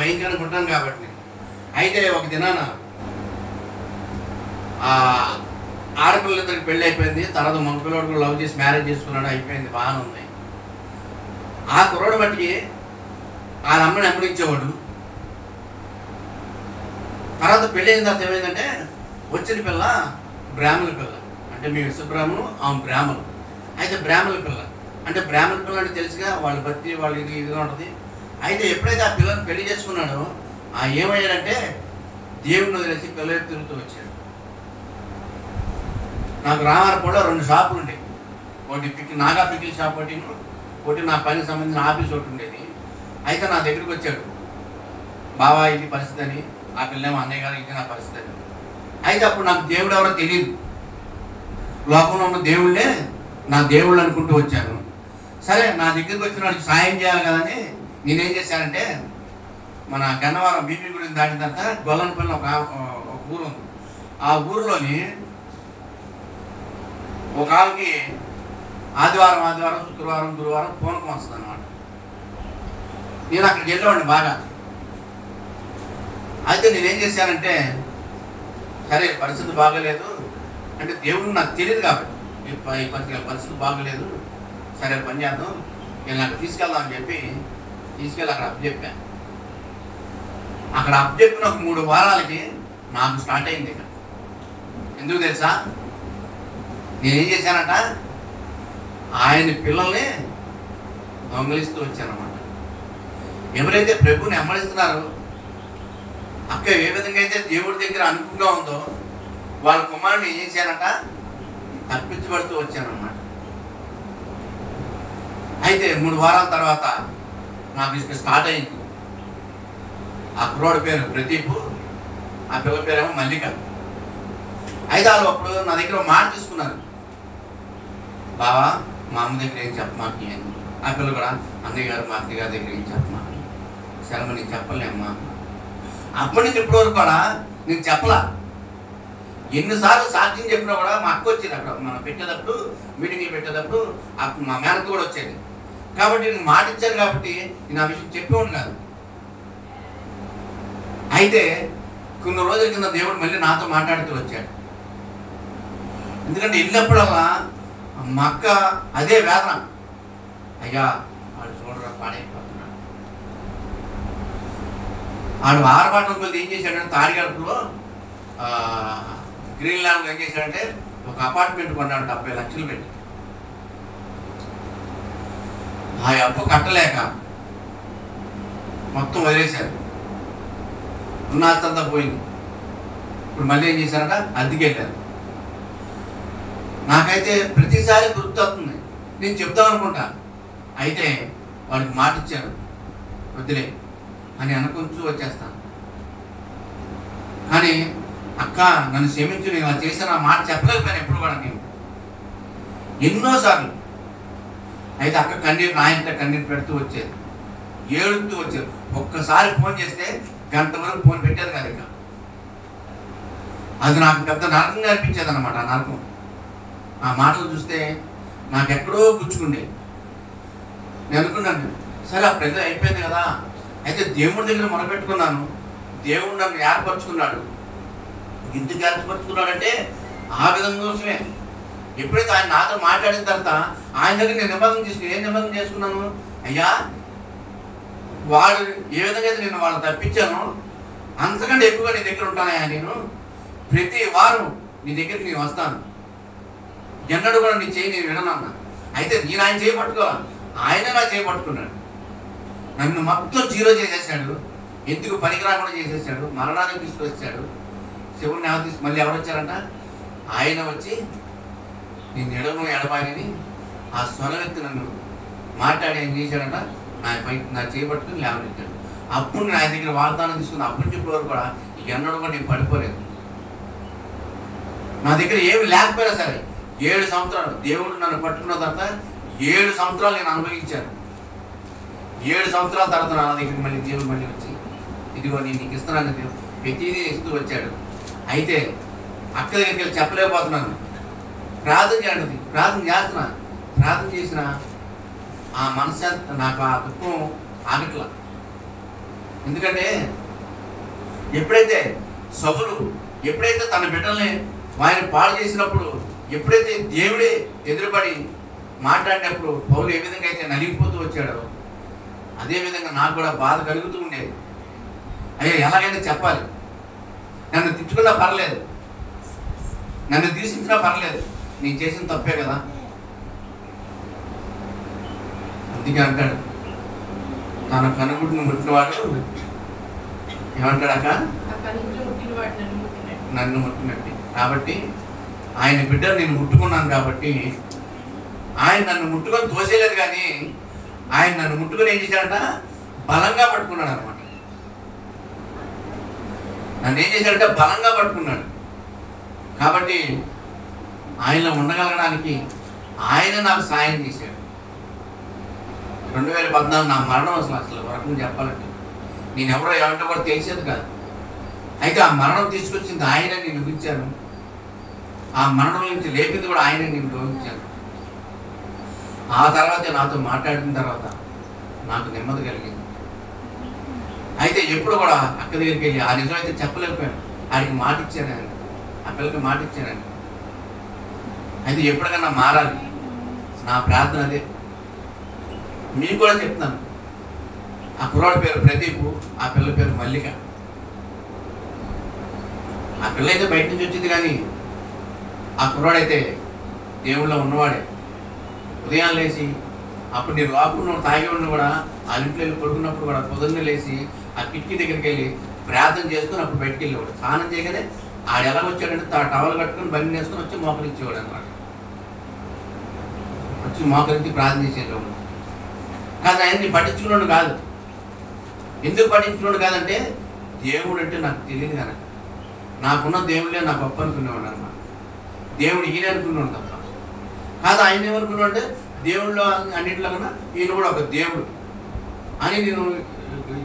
భయంకరంగా ఉంటాను కాబట్టి. అయితే ఒక దినాన ఆడపిల్లలిద్దరికి పెళ్ళి అయిపోయింది. తర్వాత మగ పిల్లడు కూడా లవ్ చేసి మ్యారేజ్ చేసుకున్నాడు, అయిపోయింది, బాగానే ఉంది. ఆ కుర్రోడు బట్టి ఆ అమ్మని అమ్మడించేవాడు. తర్వాత పెళ్ళి అయిన తర్వాత ఏమైందంటే వచ్చిన పిల్ల బ్రాహ్మణ పిల్ల, అంటే మీ విశ్వబ్రాహ్మణు ఆమె బ్రాహ్మణు. అయితే బ్రాహ్మణ పిల్ల అంటే అంటే తెలుసుగా, వాళ్ళ బతి వాళ్ళు ఇదిగా ఉంటుంది. అయితే ఎప్పుడైతే ఆ పిల్లని పెళ్లి చేసుకున్నాడో ఏమయ్యాడంటే దేవుడిని వదిలేసి పిల్లలు తిరుగుతూ వచ్చాడు. నాకు రామారపూడలో 2 షాపులు ఉండేవి. ఒకటి నాగా పికిల్ షాప్, ఒకటి నా పనికి సంబంధించిన ఆఫీస్ ఒకటి ఉండేది. అయితే నా దగ్గరికి వచ్చాడు, బావా ఇది పరిస్థితి అని. ఆ పిల్లేమో అన్నయ్య గారు ఇది నా పరిస్థితి అని. అయితే అప్పుడు నాకు దేవుడు ఎవరో తెలియదు, లోకంలో ఉన్న దేవుళ్ళే నా దేవుళ్ళు అనుకుంటూ వచ్చాను. సరే నా దగ్గరికి వచ్చిన వాడికి సాయం చేయాలి కదని నేనేం చేశానంటే, మన గన్నవరం బీపీ గుడిని దాటిన తర్వాత గొల్లనపల్లి ఒక ఊరు ఉంది. ఆ ఊరిలోని ఒక ఆమెకి ఆదివారం శుక్రవారం గురువారం పూనకం వస్తుంది అన్నమాట. నేను అక్కడికి వెళ్ళేవాడిని బాగా. అయితే నేనేం చేశానంటే, సరే పరిస్థితి బాగలేదు అంటే దేవుడు నాకు తెలియదు కాబట్టి ఈ పరిస్థితి బాగలేదు, సరే పని చేద్దాం, నేను అక్కడ తీసుకెళ్దామని చెప్పి తీసుకెళ్ళి అక్కడ అప్పచెప్పాను. అక్కడ అప్పచెప్పిన ఒక 3 వారాలకి నాకు స్టార్ట్ అయింది. ఇక్కడ ఎందుకు తెలుసా, నేనేం చేశానంట, ఆయన పిల్లల్ని దొంగలిస్తూ వచ్చానన్నమాట. ఎవరైతే ప్రభుని అమ్మడిస్తున్నారో, అక్క ఏ విధంగా అయితే దేవుడి దగ్గర అనుకుగా ఉందో వాళ్ళ కుమారుని ఏం చేశానంట, తప్పించబడుతూ వచ్చానన్నమాట. అయితే 3 వారాల తర్వాత నాకు ఇక్కడ స్టార్ట్ అయింది. ఆ కుర్రోడి పేరు ప్రదీప్, ఆ పిల్ల పేరేమో మల్లిక. అయితే వాళ్ళు అప్పుడు నా దగ్గర మాట తీసుకున్నారు, బావా మా అమ్మ దగ్గర ఏం చెప్పమాకి అని. ఆ పిల్ల కూడా అన్నయ్య గారు మా అత్తయ్య గారి దగ్గర ఏం చెప్పమా, సరే నీకు చెప్పలేమ్మా. అప్పటి నుంచి ఇప్పటి వరకు కూడా నేను చెప్పలా. ఎన్నిసార్లు సాక్ష్యం చెప్పినా కూడా మా అక్క వచ్చేది. అక్కడ మనం పెట్టేటప్పుడు మీటింగ్లు పెట్టేటప్పుడు మా మేనకు కూడా వచ్చేది. కాబట్టి నేను మాట ఇచ్చాను కాబట్టి నేను ఆ విషయం చెప్పేవాడు కాదు. అయితే కొన్ని రోజుల కింద దేవుడు మళ్ళీ నాతో మాట్లాడుతూ వచ్చాడు. ఎందుకంటే వెళ్ళినప్పుడల్లా మా అక్క అదే వేదన, అయ్యా వాడు చూడరా పాడైపోతున్నాడు. వాడు ఆరబాటం కొద్ది ఏం చేశాడంటే తాడిగడపలో గ్రీన్ ల్యాండ్లో ఏం చేశాడంటే ఒక అపార్ట్మెంట్ కొన్నాడు 70 లక్షలు పెట్టి. ఆ అప్పు కట్టలేక మొత్తం వదిలేశారు, ఉన్నదంతా పోయింది. ఇప్పుడు మళ్ళీ ఏం చేశారంట, అద్దెకెళ్ళారు. నాకైతే ప్రతిసారి గుర్తొస్తుంది, నేను చెప్తాం అనుకుంటా. అయితే వాడికి మాట ఇచ్చాను, వద్దులే అని అనుకుంటూ వచ్చేస్తాను. కానీ అక్క నన్ను క్షమించు, నేను అలా చేశాను, ఆ మాట చెప్పలేకపోయాను ఎప్పుడు కూడా నేను ఎన్నోసార్లు. అయితే అక్క కన్నీరు నా ఇంట్లో కన్నీరు పెడుతూ వచ్చేది, ఏడుతూ వచ్చేది. ఒక్కసారి ఫోన్ చేస్తే గంట వరకు ఫోన్ పెట్టేది కాదు. ఇక అది నాకు పెద్ద నరకంగా అనిపించేది అనమాట. ఆ నరకం, ఆ మాటలు చూస్తే నాకు ఎక్కడో గుచ్చుకుండే. నేను అనుకున్నాను, సరే ఆ ప్రజలు అయిపోయింది కదా, అయితే దేవుడి దగ్గర మొరపెట్టుకున్నాను, దేవుడు నన్ను ఏర్పరచుకున్నాడు. ఎందుకు ఏర్పరచుకున్నాడంటే ఆ విధంగా కోసమే. ఎప్పుడైతే ఆయన నాతో మాట్లాడిన తర్వాత ఆయన దగ్గర నేను నిబంధన చేసుకుని ఏం నిబంధన చేసుకున్నాను, అయ్యా వాడు ఏ విధంగా అయితే నేను వాళ్ళని తప్పించాను అంతకంటే ఎక్కువగా నీ దగ్గర ఉంటానయ్యా, నేను ప్రతి వారం నీ దగ్గరికి నేను వస్తాను, ఎన్నడూ కూడా నీ చేయి నేను విననన్నా. అయితే నేను ఆయన చేయి పట్టుకోవాలి, ఆయన నా చేయి పట్టుకున్నాడు, నన్ను మొత్తం జీరో చేసేసాడు, ఎందుకు పనికి రాకుండా చేసేసాడు, మరణానికి తీసుకొచ్చాడు. శివుడిని ఎవరు మళ్ళీ ఎవరు వచ్చారంట, ఆయన వచ్చి నేను ఎడబాయని ఆ స్వరవెత్తి నన్ను మాట్లాడి ఏం చేశాడంట, నా చేపట్టుకుని లేవనెత్తాడు. అప్పుడు నేను ఆయన దగ్గర వాగ్దానం తీసుకుని అప్పటి నుంచి వరకు కూడా ఎన్నడూ కూడా నేను పడిపోలేదు. నా దగ్గర ఏమి లేకపోయినా సరే 7 సంవత్సరాలు దేవుడు నన్ను పట్టుకున్న తర్వాత 7 సంవత్సరాలు నేను అనుభవించాను. 7 సంవత్సరాల తర్వాత నా దగ్గరికి మళ్ళీ దేవుడు మళ్ళీ వచ్చి ఇదిగో నేను నీకు ఇస్తున్నాను దేవుడు ప్రతిదీ ఇస్తూ వచ్చాడు. అయితే అక్క దగ్గరికి వెళ్ళి చెప్పలేకపోతున్నాను, ప్రార్థన చేయండి, ప్రార్థన చేస్తున్నా, ప్రార్థన చేసిన ఆ మనసు నాకు ఆ దుఃఖం ఆగట్లా. ఎందుకంటే ఎప్పుడైతే సౌలు ఎప్పుడైతే తన బిడ్డల్ని ఆయన పాడు చేసినప్పుడు, ఎప్పుడైతే దేవుడే ఎదురుపడి మాట్లాడినప్పుడు పౌలు ఏ విధంగా అయితే నలిగిపోతూ వచ్చాడో అదేవిధంగా నాకు కూడా బాధ కలుగుతూ ఉండేది. అయ్యో ఎలాగైనా చెప్పాలి, నన్ను తిట్టుకున్నా పర్లేదు, నన్ను దూషించినా పర్లేదు, నేను చేసిన తప్పే కదా. అందుకే అంటాడు, తన కనుగుడ్డును ముట్టినవాడు ఏమంటాడక నన్ను ముట్టినట్టు. కాబట్టి ఆయన బిడ్డ నేను ముట్టుకున్నాను కాబట్టి ఆయన నన్ను ముట్టుకొని తోసేయలేదు, కానీ ఆయన నన్ను ముట్టుకొని ఏం చేశాడట, బలంగా పట్టుకున్నాడు అనమాట. నన్ను ఏం చేశాడంటే బలంగా పట్టుకున్నాడు. కాబట్టి ఆయనలో ఉండగలగడానికి ఆయన నాకు సాయం చేశాడు. 2014 నా మరణం అసలు వరకు చెప్పాలంటే నేను ఎవరో ఏమంటే కూడా తెలిసేది కాదు. అయితే ఆ మరణం తీసుకొచ్చింది ఆయన, నేను ఊహించాను. ఆ మరణం నుంచి లేపింది కూడా ఆయన, నేను ఊహించాను. ఆ తర్వాత నాతో మాట్లాడిన తర్వాత నాకు నెమ్మది కలిగింది. అయితే ఎప్పుడు కూడా అక్క దగ్గరికి వెళ్ళి ఆ నిజం అయితే చెప్పలేకపోయాను. ఆడికి మాట ఇచ్చానండి, ఆ పిల్లకి మాట ఇచ్చానండి. అయితే ఎప్పటికన్నా మారాలి, నా ప్రార్థన అదే. మీకు కూడా చెప్తాను, ఆ కుర్రాడి పేరు ప్రదీప్, ఆ పిల్ల పేరు మల్లిక. ఆ పిల్ల అయితే బయట నుంచి వచ్చింది, కానీ ఆ కుర్రాడైతే దేవుళ్ళో ఉన్నవాడే. ఉదయం లేచి అప్పుడు నేను లోపల తాగి ఉండి కూడా ఆ ఇంట్లో వెళ్ళి పడుకున్నప్పుడు కూడా పొద్దున్నే లేచి ఆ కిటికీ దగ్గరికి వెళ్ళి ప్రార్థన చేసుకుని అప్పుడు బయటికి వెళ్ళేవాడు. స్నానం చేయగానే ఆడు ఎలా వచ్చాడంటే టవల్ కట్టుకుని బండి వేసుకొని వచ్చి మోకరించేవాడు అనమాట. వచ్చి మోకరించి ప్రార్థన చేసేవాడు. కాదు ఆయన్ని పట్టించుకున్నాడు కాదు. ఎందుకు పట్టించుకున్నాడు కాదంటే దేవుడు అంటే నాకు తెలియదు కనుక. నాకున్న దేవుళ్ళే నా గొప్ప అనుకునేవాడు అనమాట. దేవుడు ఈయన అనుకున్నాడు తప్ప కాదు. ఆయన ఏమనుకున్నాడు అంటే దేవుళ్ళు అన్నింటిలో కన్నా ఈయన కూడా ఒక దేవుడు అని నేను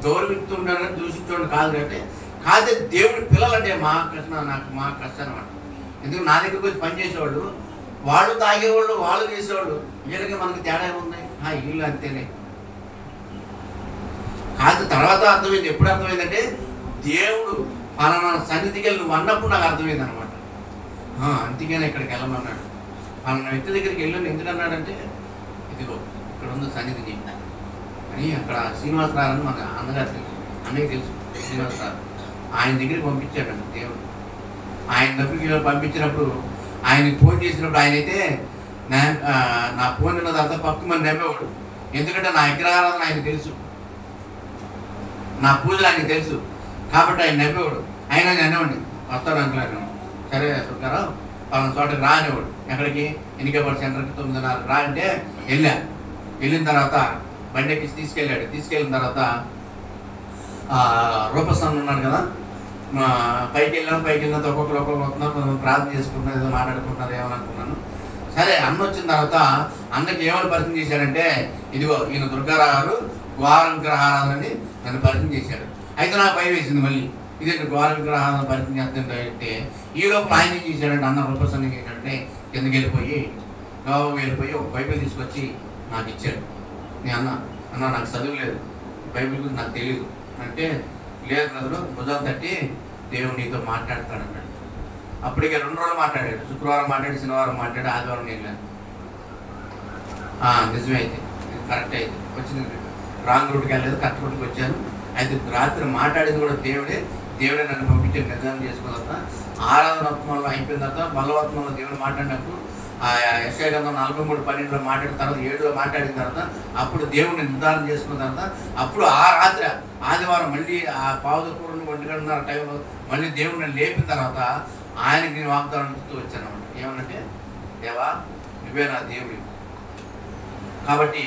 గౌరవిస్తుంటాను, దూషించడం కాదు. అంటే కాదే దేవుడి పిల్లలంటే మా కష్టం, నాకు మా కష్టం అనమాట. ఎందుకు నా దగ్గరికి వచ్చి పనిచేసేవాళ్ళు, వాళ్ళు తాగేవాళ్ళు, వాళ్ళు చేసేవాళ్ళు, వీళ్ళకి మనకి తేడా ఏముంది, వీళ్ళు అంతేనే కాదు. తర్వాత అర్థమైంది. ఎప్పుడు అర్థమైందంటే దేవుడు పలానా సన్నిధికి వెళ్ళి నువ్వు అన్నప్పుడు నాకు అర్థమైంది అనమాట. అందుకనే ఇక్కడికి వెళ్ళమన్నాడు. పలానా వ్యక్తి దగ్గరికి వెళ్ళి ఎందుకన్నాడంటే ఇదిగో ఇక్కడ ఉంది సన్నిధి నీకు అని. అక్కడ శ్రీనివాసరావు అని మన అన్నయ్య తెలుసు, శ్రీనివాసరావు, ఆయన దగ్గరికి పంపించాడండి దేవుడు. ఆయన దగ్గరికి పంపించినప్పుడు ఆయనకి ఫోన్ చేసినప్పుడు ఆయనైతే నా ఫోన్ ఉన్న తర్వాత పక్కు మంది నమ్మేవాడు. ఎందుకంటే నా విగ్రహారాధన ఆయన తెలుసు, నా పూజలు ఆయనకు తెలుసు. కాబట్టి ఆయన నమ్మేవాడు. ఆయన అనేవాడిని వస్తాడు అనుకున్నాను. సరే దుర్గారావు పలానా చోటకి రా అనేవాడు. ఎక్కడికి ఎన్నికపడి సెంటర్కి 9:30 రా అంటే వెళ్ళిన తర్వాత బండి ఎక్కించి తీసుకెళ్ళాడు. తీసుకెళ్ళిన తర్వాత రూపస్థానం ఉన్నాడు కదా, పైకి వెళ్ళిన తర్వాత ఒక్కొక్కరు వస్తున్నారు, ప్రార్థన చేసుకుంటున్నారు, ఏదో మాట్లాడుకుంటున్నారు ఏమని అనుకున్నాను. సరే అన్న వచ్చిన తర్వాత అన్నకి ఏమని పరిచయం చేశాడంటే ఇదిగో ఈయన దుర్గారావు గారు ద్వార విగ్రహారాధనని నన్ను పరిచయం చేశాడు. అయితే నాకు భయం వేసింది. మళ్ళీ ఇదేంటి ద్వార విగ్రహారాధన పరిచయం చేస్తుంటే ఈ లోపల ఆయన ఏం చేశాడంటే అన్న రూపస్థానం ఏంటంటే కిందకి వెళ్ళిపోయి ఒక బైబిల్ తీసుకొచ్చి నాకు ఇచ్చాడు. నేను అన్న నాకు చదువు లేదు, బైబిల్ గురించి నాకు తెలియదు అంటే, లేదు బ్రదరు భుజాలు తట్టి దేవుడు నీతో మాట్లాడతాడన్నాడు. అప్పటికే 2 రోజులు మాట్లాడాడు. శుక్రవారం మాట్లాడి, శనివారం మాట్లాడి, ఆదివారం నేను లేదు. నిజమే, అయితే కరెక్ట్ అయితే వచ్చింది. రాంగ్ రూట్కి వెళ్ళలేదు, కరెక్ట్ రూట్కి వచ్చాను. అయితే రాత్రి మాట్లాడింది కూడా దేవుడే నన్ను పంపించి నిర్ధారణ చేసుకున్న తర్వాత ఆరాధనత్వంలో అయిపోయిన తర్వాత బలవత్వంలో దేవుడు మాట్లాడినప్పుడు యెషయా గ్రంథం 43:12 మాట్లాడిన తర్వాత 7లో మాట్లాడిన తర్వాత అప్పుడు దేవుడిని నిర్ధారణ చేసుకున్న తర్వాత అప్పుడు ఆ రాత్రి ఆదివారం మళ్ళీ ఆ పావుదూరం 1:30 టైంలో మళ్ళీ దేవుడిని లేపిన తర్వాత ఆయనకి నేను వాగ్దానం ఇస్తూ వచ్చాను అనమాట. ఏమనంటే దేవా నువ్వే నా దేవుడి. కాబట్టి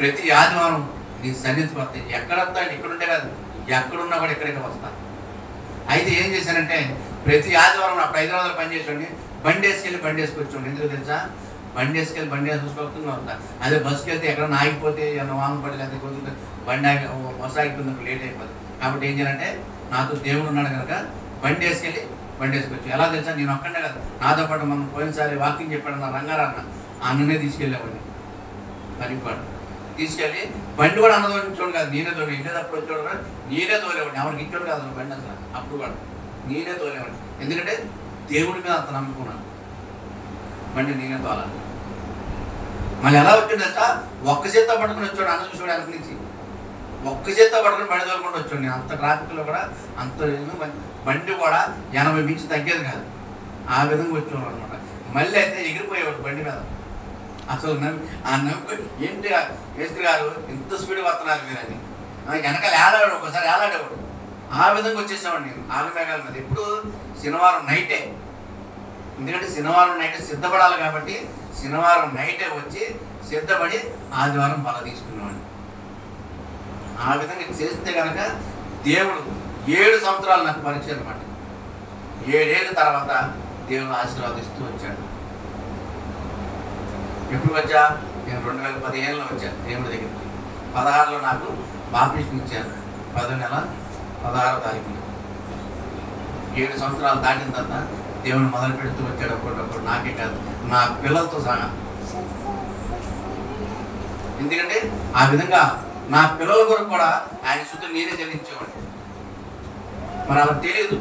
ప్రతి ఆదివారం నీ సన్నిధికి వస్తాయి. ఎక్కడంతా ఇక్కడుంటే కాదు, ఎక్కడున్నా కూడా ఇక్కడికి వస్తాను. అయితే ఏం చేశానంటే ప్రతి ఆదివారం అప్పుడు హైదరాబాద్లో పనిచేసుకోండి, బండి వేసుకొచ్చాండి. ఎందుకు తెలుసా, బండి వేసుకొస్తుంది వస్తా. అదే బస్సుకి వెళ్తే ఎక్కడన్నా ఆగిపోతే ఏమన్నా వాంగపడి లేకపోతే కొంచెం బండి బస్సు ఆగిపోయినప్పుడు లేట్ అయిపోతుంది. కాబట్టి ఏం చేయాలంటే నాతో దేవుడు ఉన్నాడు కనుక బండి వేసుకొచ్చు. ఎలా తెలుసా, నేను ఒక్కడే కదా, నాతో పాటు మనం పోయినసారి వాకింగ్ చెప్పాడు నా రంగారాన్న, అన్ననే తీసుకెళ్ళేవాడిని పనిపాడు. తీసుకెళ్ళి బండి కూడా అన్నదోనించోడు కాదు, నేనే తోలి ఇంటేటప్పుడు వచ్చాడు కూడా నేనే తోలేవాడిని, ఎవరికి ఇచ్చాడు కాదు బండి అసలు. అప్పుడు కూడా నేనే తోలేవాడిని, ఎందుకంటే దేవుడి మీద అంత నమ్ముకున్నాను. బండి నేనే తోలాలి. మళ్ళీ ఎలా వచ్చింది తెలుసా, ఒక్క చేత్తో పట్టుకుని వచ్చాడు, అన్న చూసాడు వెనక నుంచి ఒక్క చేత్తో పట్టుకుని బండి తోలుకుంటూ వచ్చాడు. నేను అంత ట్రాఫిక్లో కూడా అంత బండి కూడా 80 మించి తగ్గేది కాదు, ఆ విధంగా వచ్చేవాడు అనమాట. మళ్ళీ అయితే ఎగిరిపోయేవాడు బండి మీద. అసలు ఆ నవ్వు ఏంటి మేస్త్రి గారు ఇంత స్పీడ్ వస్తున్నారు మీరు అని వెనకాల ఏడాడు, ఒకసారి ఏలాడేవాడు. ఆ విధంగా వచ్చేసేవాడు నేను ఆగమేఘాల మీద. ఎప్పుడు శనివారం నైటే, ఎందుకంటే శనివారం నైటే సిద్ధపడాలి కాబట్టి శనివారం నైటే వచ్చి సిద్ధపడి ఆదివారం బల తీసుకునేవాడిని. ఆ విధంగా చేస్తే కనుక దేవుడు 7 సంవత్సరాలు నాకు పరీక్ష అనమాట. 7 ఏళ్ళ తర్వాత దేవుడు ఆశీర్వాదిస్తూ వచ్చాడు. ఎప్పుడు వచ్చా, నేను 2015లో వచ్చా దేవుడి దగ్గరికి. 16లో నాకు బాప్టిజం ఇచ్చారు, 10వ నెల 16వ తారీఖున. 7 సంవత్సరాలు దాటిన తర్వాత దేవుని మొదలు పెడుతూ వచ్చాడు. అప్పుడప్పుడు నాకే కాదు, నా పిల్లలతో సహా. ఎందుకంటే ఆ విధంగా నా పిల్లల కొరకు కూడా ఆయన స్తుతులు నేనే చెల్లించేవాడిని. మరి అలా తెలియదు,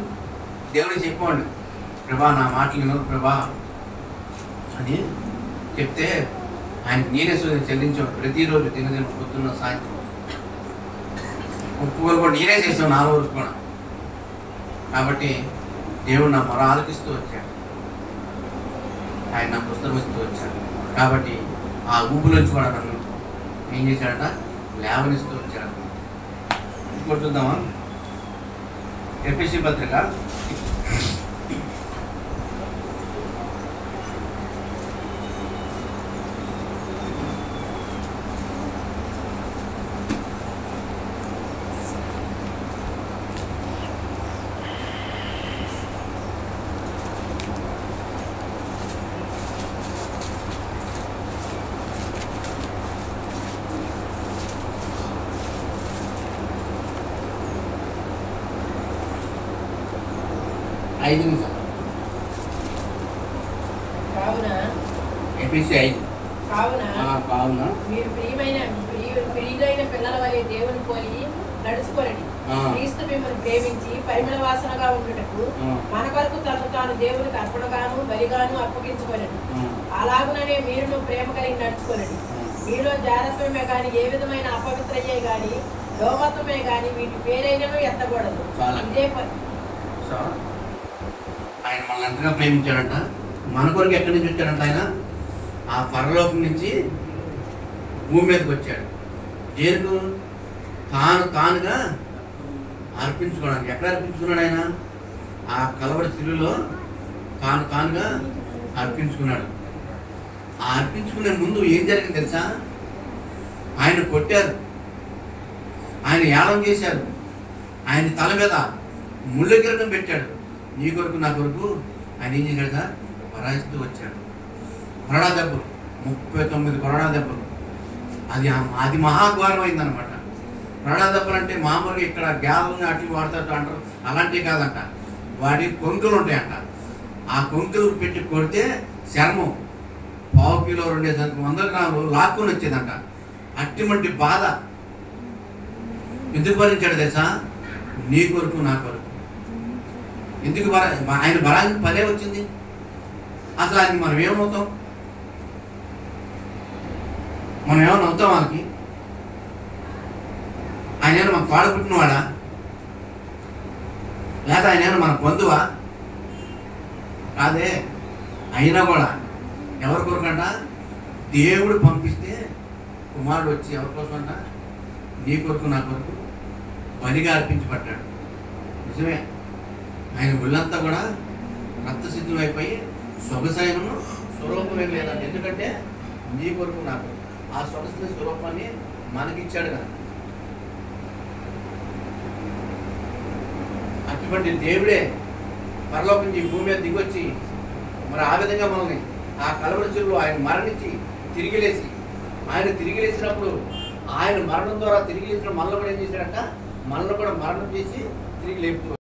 దేవుడికి చెప్పేవాడిని, ప్రభా నా మాటలు వినరు ప్రభా అని చెప్తే ఆయన నేనే చెల్లించేవాడు. ప్రతిరోజు దినదిన పొద్దున్న సాయంత్రం ఉప్పు వరకు కూడా నేనే చేసాను, 4 వరకు కూడా. కాబట్టి దేవుడు నా మొర ఆలకిస్తూ వచ్చాడు, ఆయన నా పుస్తకం ఇస్తూ వచ్చాడు. కాబట్టి ఆ ఊపులోంచి కూడా నన్ను ఏం చేశాడట, లేవనిస్తూ వచ్చాడు. ఇప్పుడు చూద్దామా, ఎఫెసీ పత్రిక 5 నిమిషాలు. ఎఫెసీ 5. కావున మీరు ప్రియులైన పిల్లల వలె దేవుని పోలి నడుచుకోండి. క్రీస్తు మిమ్మల్ని ప్రేమించి పరిమళ వాసనగా ఉండుటకు మన కొరకు తను తాను దేవునికి అర్పణగాను బలిగాను అప్పగించుకోనండి. అలాగుననే మీరును ప్రేమ కలిగి నడుచుకోనండి. మీలో జారత్వమే గాని ఏ విధమైన అపవిత్రయ్యే గాని లోమత్వమే గాని వీటి పేరైనను ఎత్తకూడదు. ఇదే పని. ఆయన మనల్ని ఎంతగా ప్రేమించాడంట. మన కొరకు ఎక్కడి నుంచి వచ్చాడంట, ఆయన ఆ పరలోకం నుంచి భూమి మీదకి వచ్చాడు. దేనికి? తానుగా అర్పించుకోవడానికి. ఎక్కడ అర్పించుకున్నాడు ఆయన? ఆ కలవరి శిలువలో తానుగా అర్పించుకున్నాడు. ఆ అర్పించుకునే ముందు ఏం జరిగింది తెలుసా? ఆయన కొట్టారు, ఆయన యాగం చేశారు, ఆయన తల మీద ముళ్ళ కిరీటం పెట్టాడు. నీ కొరకు నా కొరకు ఆయన ఏం చేశాడు సార్? పరాయిస్తూ వచ్చాడు. కొరడా దెబ్బలు, 39 కొరడా దెబ్బలు. అది మహాఘోరం అయిందనమాట. కొరడా దెబ్బలు అంటే మామూలుగా ఇక్కడ గ్యాలని అట్లు వాడతాడు అంటారు, అలాంటివి కాదంట. వాడి కొంకులు ఉంటాయంట. ఆ కొంకులు పెట్టి కొడితే చర్మం 1/2 కిలో 200 గ్రాములు లాక్కుని వచ్చేదంట. అట్టిమంటి బాధ ఎందుకు భరించాడు తెలుసా? నీ కొరకు నా కొరకు. ఎందుకు ఆయన బలానికి పదే వచ్చింది. అసలు ఆయనకి మనం ఏమవుతాం? మనం ఏమైనా అవుతాం వాళ్ళకి? ఆయన ఏమైనా మన తోడ పుట్టినవాడా, లేదా ఆయన ఏమైనా మన బంధువా? కాదే. అయినా కూడా ఎవరి కొరకంట? దేవుడు పంపిస్తే కుమారుడు వచ్చి ఎవరి కోసం అంట? నీ కొరకు నా కొరకు బలిగా అర్పించబడ్డాడు. నిజమే, ఆయన ఒళ్ళంతా కూడా రక్తసిద్ధం అయిపోయి సొగసైనను స్వరూపమే లేదండి. ఎందుకంటే నీ కొరకు నాకు ఆ సొగసైన స్వరూపాన్ని మనకిచ్చాడు కదా. అటువంటి దేవుడే పరలోకం నుంచి భూమి మీద దిగొచ్చి మరి ఆ విధంగా మనల్ని ఆ కలవరి శిలువలో ఆయన మరణించి తిరిగి లేచి, ఆయన తిరిగి లేచినప్పుడు ఆయన మరణం ద్వారా తిరిగి లేచిన మనలో కూడా ఏం చేశాడంట? మనలో కూడా మరణం చేసి తిరిగి లేపు